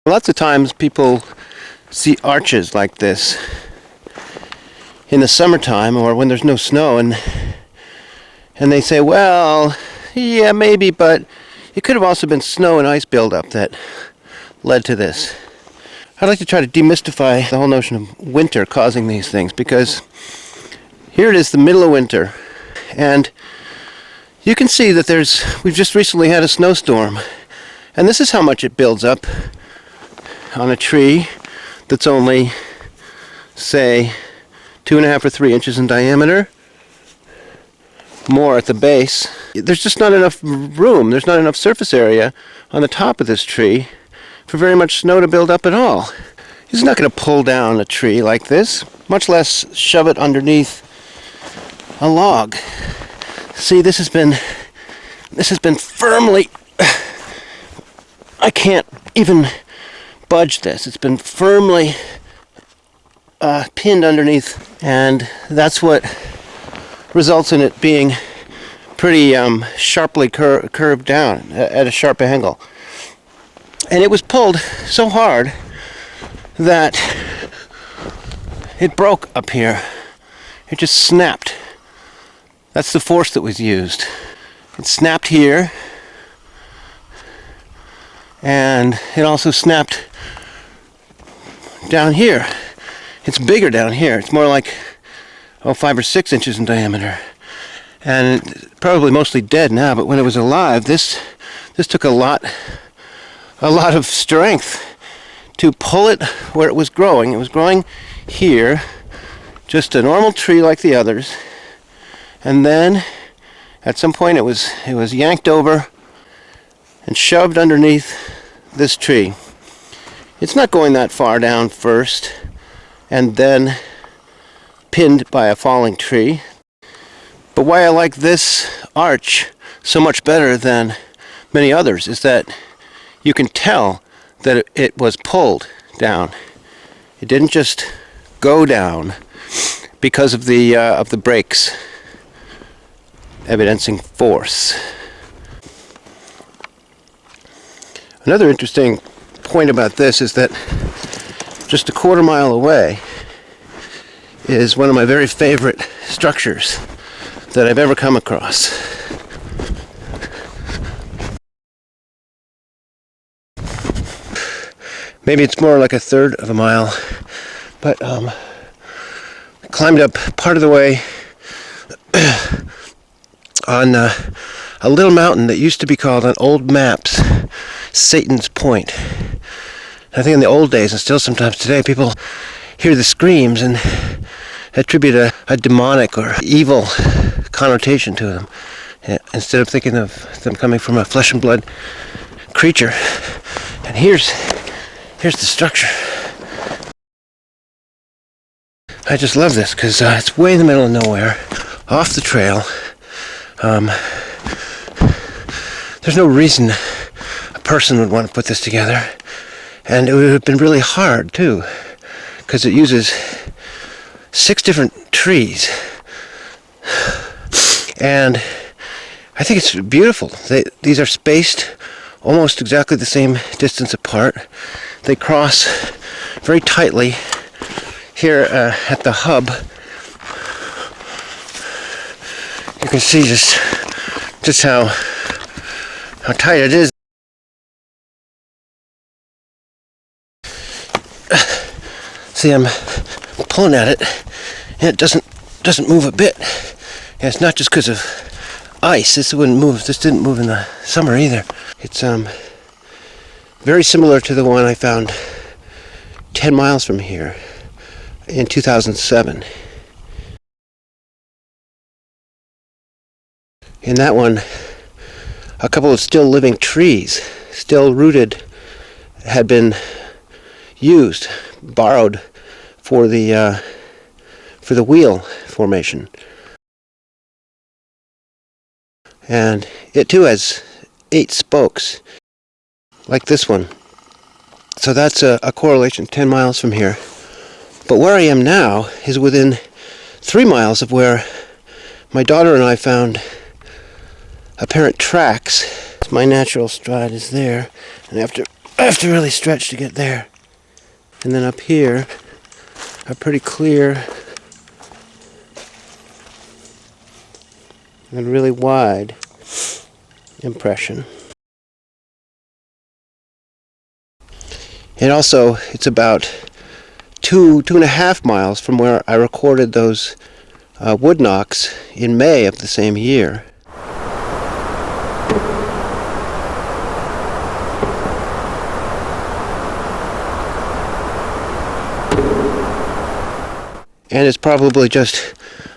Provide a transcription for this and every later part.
Lots of times people see arches like this in the summertime or when there's no snow, and they say, well, yeah, maybe, but it could have also been snow and ice buildup that led to this. I'd like to try to demystify the whole notion of winter causing these things, because here it is, the middle of winter, and you can see that we've just recently had a snowstorm, and this is how much it builds up on a tree that's only, say, 2.5 or 3 inches in diameter, more at the base. There's just not enough room, there's not enough surface area on the top of this tree for very much snow to build up at all. It's not going to pull down a tree like this, much less shove it underneath a log. See, this has been firmly, I can't even budge this. It's been firmly pinned underneath, and that's what results in it being pretty sharply curved down at a sharp angle. And it was pulled so hard that it broke up here. It just snapped. That's the force that was used. It snapped here, and it also snapped down here. It's bigger down here. It's more like 5 or 6 inches in diameter, and it's probably mostly dead now. But when it was alive, this took a lot of strength to pull it where it was growing. It was growing here, just a normal tree like the others, and then at some point it was yanked over and shoved underneath this tree. It's not going that far down first and then pinned by a falling tree. But why I like this arch so much better than many others is that you can tell that it was pulled down. It didn't just go down because of the breaks evidencing force. Another interesting point about this is that just a quarter mile away is one of my very favorite structures that I've ever come across. Maybe it's more like a third of a mile, but I climbed up part of the way on a little mountain that used to be called on old maps Satan's Point. I think in the old days, and still sometimes today, people hear the screams and attribute a demonic or evil connotation to them, instead of thinking of them coming from a flesh and blood creature. And here's the structure. I just love this because it's way in the middle of nowhere, off the trail. There's no reason a person would want to put this together, and it would have been really hard too, because it uses 6 different trees, and I think it's beautiful. These are spaced almost exactly the same distance apart. They cross very tightly here at the hub. You can see just how tight it is. See, I'm pulling at it, and it doesn't move a bit. And it's not just because of ice. This wouldn't move. This didn't move in the summer either. It's very similar to the one I found 10 miles from here in 2007. In that one, a couple of still living trees, still rooted, had been used, borrowed for the wheel formation. And it too has 8 spokes, like this one. So that's a correlation 10 miles from here. But where I am now is within 3 miles of where my daughter and I found apparent tracks. My natural stride is there, and after I have to really stretch to get there. And then up here, a pretty clear and really wide impression. And also, it's about 2.5 miles from where I recorded those wood knocks in May of the same year. And it's probably just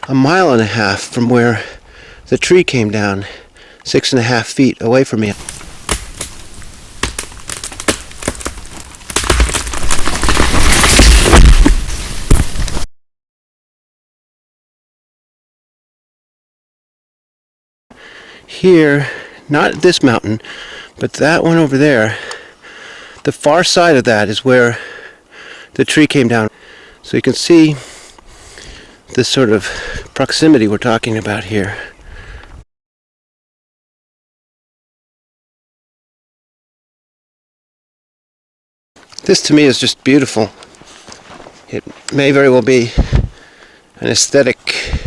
1.5 miles from where the tree came down, 6.5 feet away from me. Here, not this mountain, but that one over there, the far side of that is where the tree came down. So you can see this sort of proximity we're talking about here. This to me is just beautiful. It may very well be an aesthetic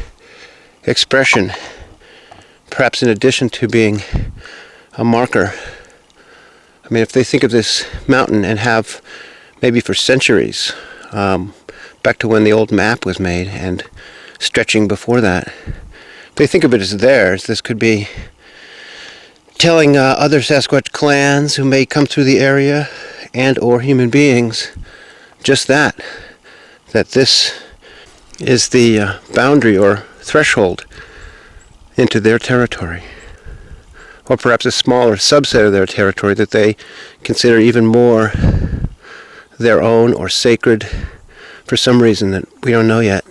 expression, perhaps in addition to being a marker. I mean, if they think of this mountain and have, maybe for centuries, back to when the old map was made and stretching before that, if they think of it as theirs, this could be telling other Sasquatch clans who may come through the area and or human beings just that this is the boundary or threshold into their territory, or perhaps a smaller subset of their territory that they consider even more their own or sacred for some reason that we don't know yet.